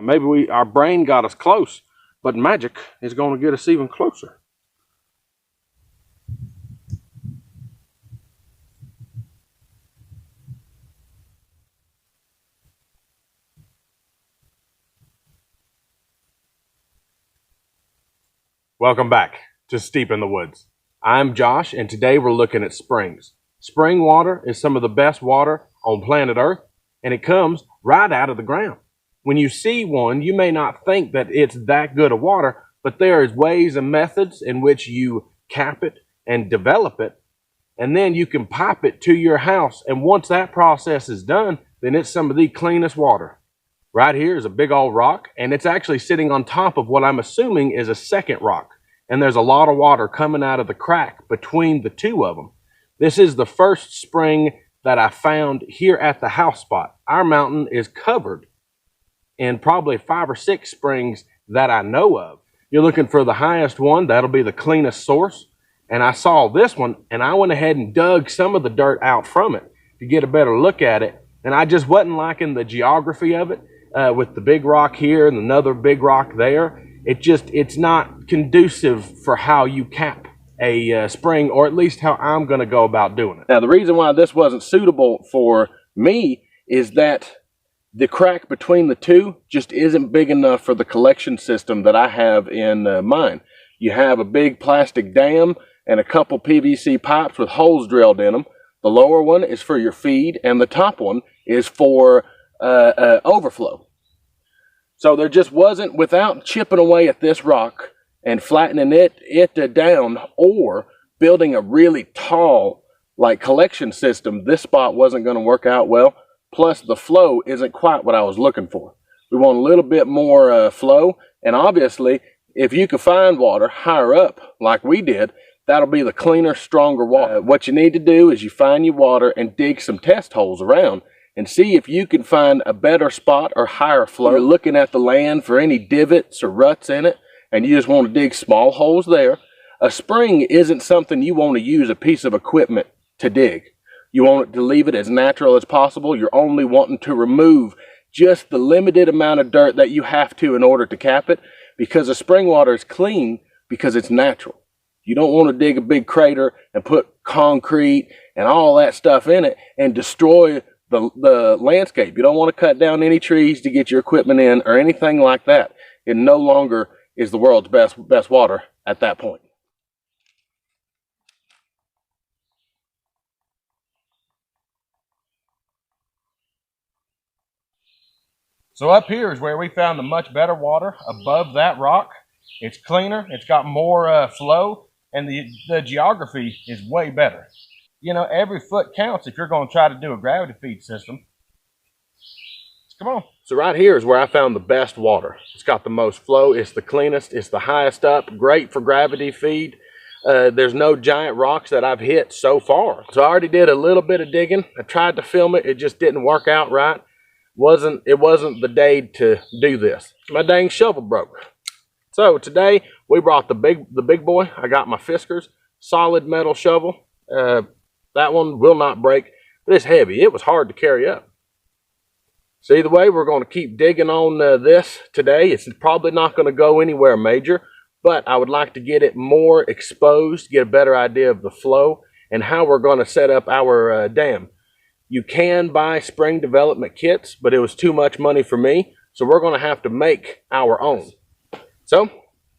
Maybe our brain got us close, but magic is going to get us even closer. Welcome back to Steep in the Woods. I'm Josh, and today we're looking at springs. Spring water is some of the best water on planet Earth, and it comes right out of the ground. When you see one, you may not think that it's that good of water, but there is ways and methods in which you cap it and develop it, and then you can pipe it to your house. And once that process is done, then it's some of the cleanest water. Right here is a big old rock, and it's actually sitting on top of what I'm assuming is a second rock. And there's a lot of water coming out of the crack between the two of them. This is the first spring that I found here at the house spot. Our mountain is covered in probably 5 or 6 springs that I know of. You're looking for the highest one, that'll be the cleanest source. And I saw this one, and I went ahead and dug some of the dirt out from it to get a better look at it. And I just wasn't liking the geography of it, with the big rock here and another big rock there. It's not conducive for how you cap a spring, or at least how I'm going to go about doing it. Now, the reason why this wasn't suitable for me is that the crack between the two just isn't big enough for the collection system that I have in mine. You have a big plastic dam and a couple PVC pipes with holes drilled in them. The lower one is for your feed, and the top one is for overflow. So there just wasn't, without chipping away at this rock and flattening it down, or building a really tall collection system, this spot wasn't going to work out well. Plus the flow isn't quite what I was looking for. We want a little bit more flow, and obviously if you can find water higher up like we did, that'll be the cleaner, stronger water. What you need to do is you find your water and dig some test holes around and see if you can find a better spot or higher flow. You're looking at the land for any divots or ruts in it, and you just want to dig small holes there. A spring isn't something you want to use a piece of equipment to dig. You want it to leave it as natural as possible. You're only wanting to remove just the limited amount of dirt that you have to in order to cap it, because the spring water is clean because it's natural. You don't want to dig a big crater and put concrete and all that stuff in it and destroy the landscape. You don't want to cut down any trees to get your equipment in or anything like that. It no longer is the world's best water at that point. So up here is where we found the much better water above that rock. It's cleaner, it's got more flow, and the geography is way better. You know, every foot counts if you're going to try to do a gravity feed system. Come on. So right here is where I found the best water. It's got the most flow, it's the cleanest, it's the highest up, great for gravity feed. There's no giant rocks that I've hit so far. So I already did a little bit of digging. I tried to film it, it just didn't work out right. It wasn't the day to do this. My dang shovel broke. So today we brought the big boy. I got my Fiskars solid metal shovel. That one will not break, but it's heavy. It was hard to carry up. So either way, we're going to keep digging on this today. It's probably not going to go anywhere major, but I would like to get it more exposed, get a better idea of the flow and how we're going to set up our dam. You can buy spring development kits, but it was too much money for me, so we're going to have to make our own. So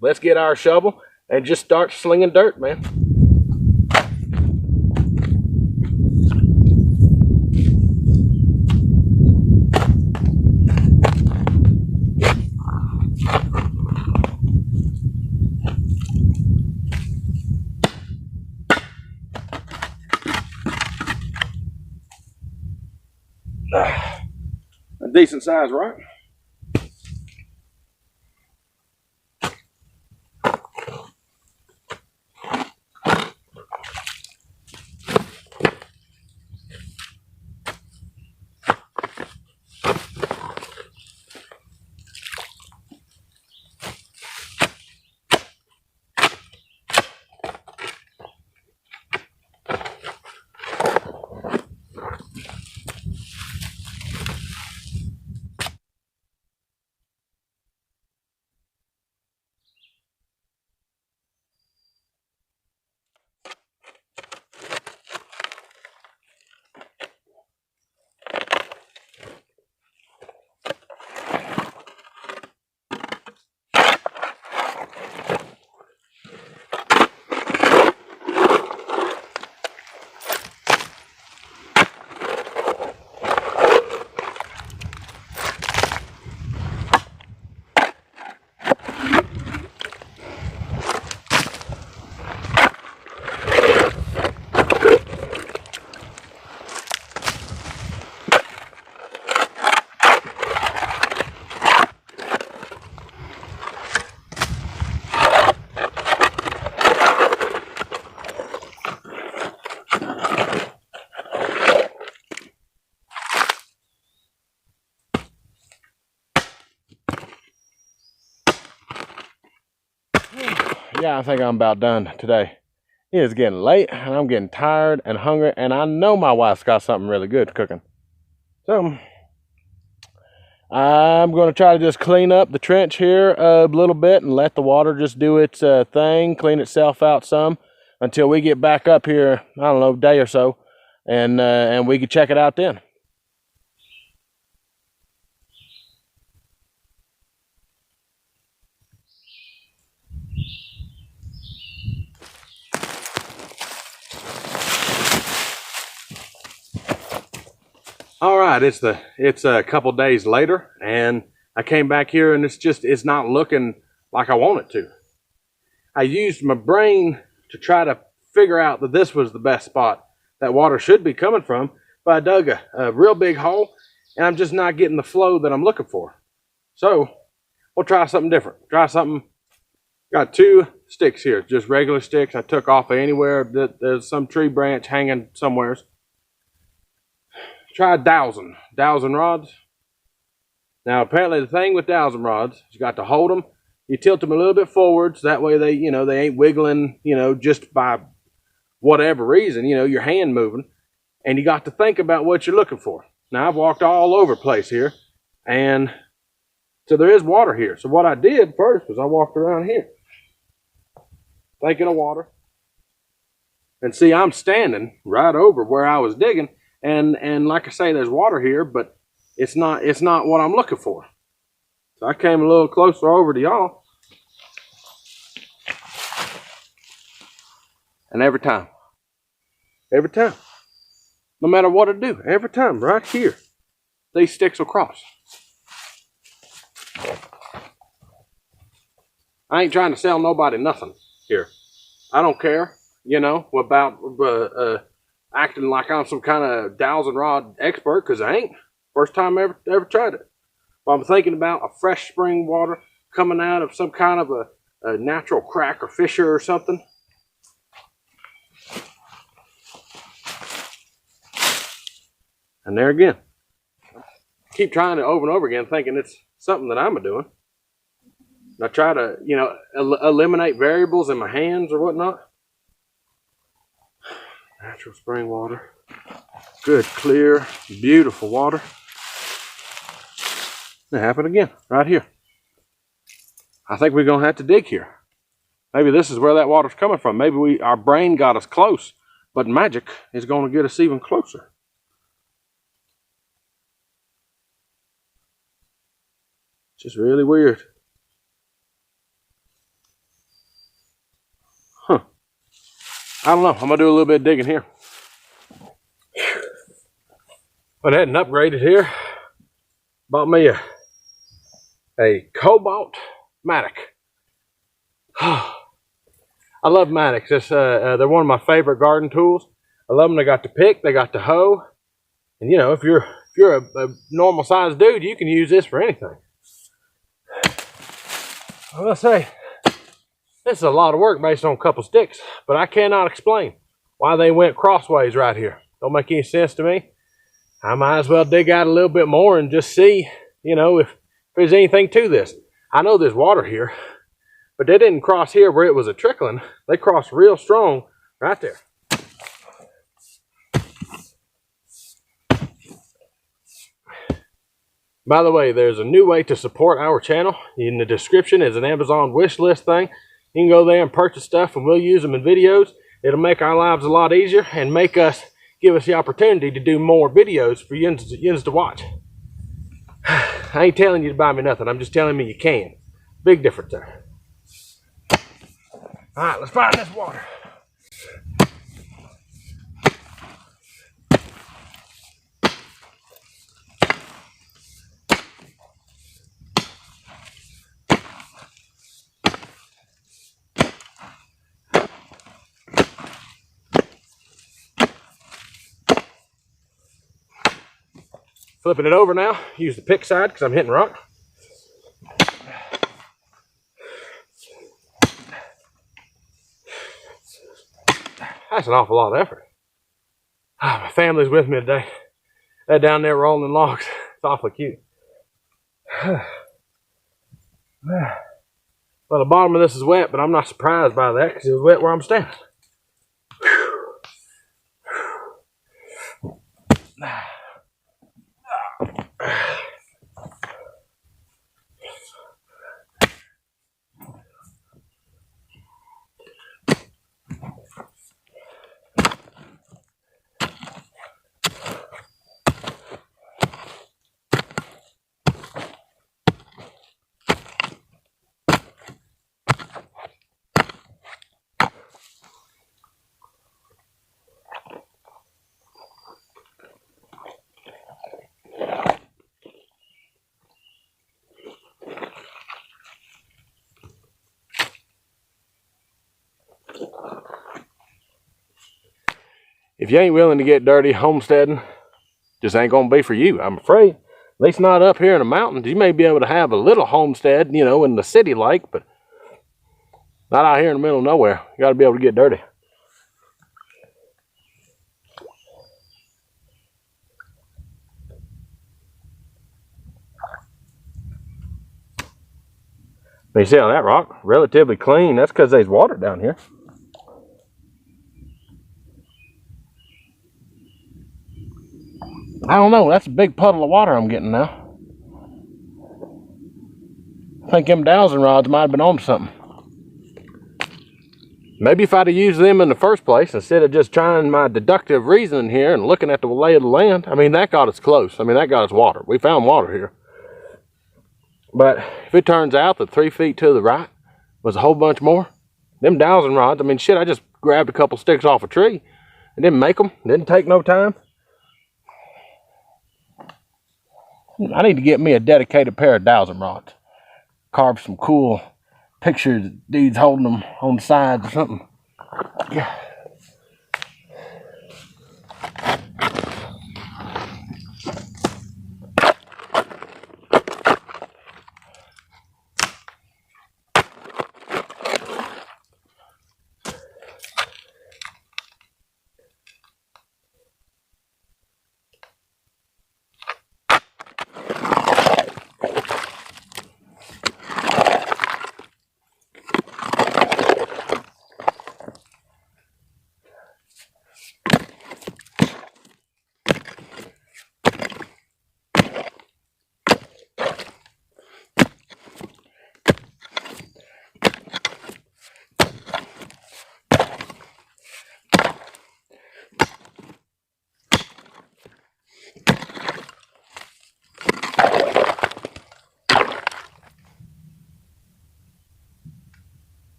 let's get our shovel and just start slinging dirt, man. A decent size, right? Yeah, I think I'm about done today. It is getting late, and I'm getting tired and hungry, and I know my wife's got something really good cooking. So, I'm going to try to just clean up the trench here a little bit and let the water just do its thing, clean itself out some until we get back up here, I don't know, a day or so, and we can check it out then. All right, it's a couple days later, and I came back here, and it's not looking like I want it to. I used my brain to try to figure out that this was the best spot that water should be coming from, but I dug a real big hole, and I'm just not getting the flow that I'm looking for. So we'll try something different. Try something. Got 2 sticks here, just regular sticks I took off of anywhere that there's some tree branch hanging somewheres. Try dowsing rods. Now apparently the thing with dowsing rods, you got to hold them. You tilt them a little bit forwards. That way they, they ain't wiggling, just by whatever reason, your hand moving. And you got to think about what you're looking for. Now I've walked all over the place here, and so there is water here. So what I did first was I walked around here, thinking of water. And see, I'm standing right over where I was digging. And like I say, there's water here, but it's not what I'm looking for. So I came a little closer over to y'all. And every time, no matter what I do, every time, right here, these sticks will cross. I ain't trying to sell nobody nothing here. I don't care, about acting like I'm some kind of dowsing rod expert, because I ain't. First time I ever tried it. But I'm thinking about a fresh spring water coming out of some kind of a natural crack or fissure or something. And there again, keep trying it over and over again, thinking it's something that I'm doing. And I try to, eliminate variables in my hands or whatnot. Natural spring water. Good, clear, beautiful water. It happened again, right here. I think we're going to have to dig here. Maybe this is where that water's coming from. Maybe our brain got us close, but magic is going to get us even closer. Just really weird. Huh. I don't know. I'm going to do a little bit of digging here. Went ahead and upgraded here. Bought me a Cobalt Matic. I love Matics. They're one of my favorite garden tools. I love them. They got the pick, they got the hoe, and if you're a normal sized dude, you can use this for anything. I'm gonna say this is a lot of work based on a couple sticks, but I cannot explain why they went crossways right here. Don't make any sense to me. I might as well dig out a little bit more and just see, if there's anything to this. I know there's water here, but they didn't cross here where it was a trickling. They crossed real strong right there. By the way, there's a new way to support our channel. In the description is an Amazon wish list thing. You can go there and purchase stuff, and we'll use them in videos. It'll make our lives a lot easier and give us the opportunity to do more videos for you to watch. I ain't telling you to buy me nothing. I'm just telling you can. Big difference there. All right, let's find this water. Flipping it over now. Use the pick side because I'm hitting rock. That's an awful lot of effort. My family's with me today. They're down there rolling logs. It's awfully cute. Well, the bottom of this is wet, but I'm not surprised by that because it was wet where I'm standing. If you ain't willing to get dirty homesteading, just ain't gonna be for you, I'm afraid. At least not up here in the mountains. You may be able to have a little homestead, you know, in the city like, but not out here in the middle of nowhere. You gotta be able to get dirty. You see on that rock, relatively clean. That's because there's water down here. I don't know, that's a big puddle of water I'm getting now. I think them dowsing rods might have been on something. Maybe if I'd have used them in the first place, instead of just trying my deductive reasoning here and looking at the lay of the land, I mean, that got us close. I mean, that got us water. We found water here. But if it turns out that 3 feet to the right was a whole bunch more, them dowsing rods, I mean, shit, I just grabbed a couple sticks off a tree and didn't make them. Didn't take no time. I need to get me a dedicated pair of dowsing rods. Carve some cool pictures of dudes holding them on the sides or something. Yeah.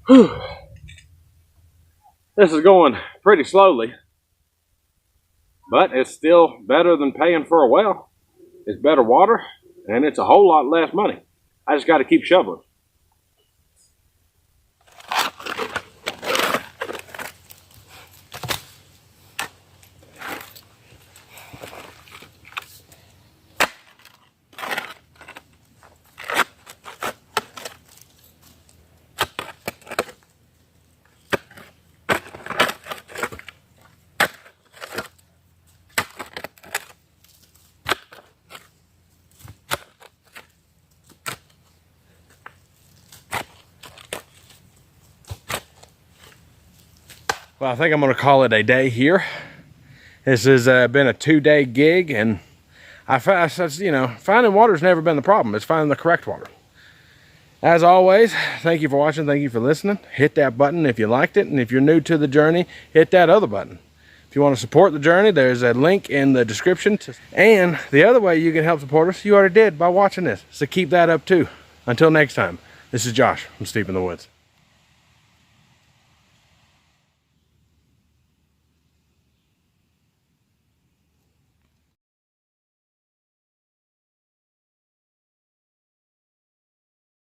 Whew. This is going pretty slowly, but it's still better than paying for a well. It's better water, and it's a whole lot less money. I just got to keep shoveling. Well, I think I'm going to call it a day here. This has been a 2-day gig, and finding water's never been the problem. It's finding the correct water. As always, thank you for watching. Thank you for listening. Hit that button if you liked it, and if you're new to the journey, hit that other button. If you want to support the journey, there's a link in the description. And the other way you can help support us, you already did by watching this. So keep that up too. Until next time, this is Josh from Steep in the Woods.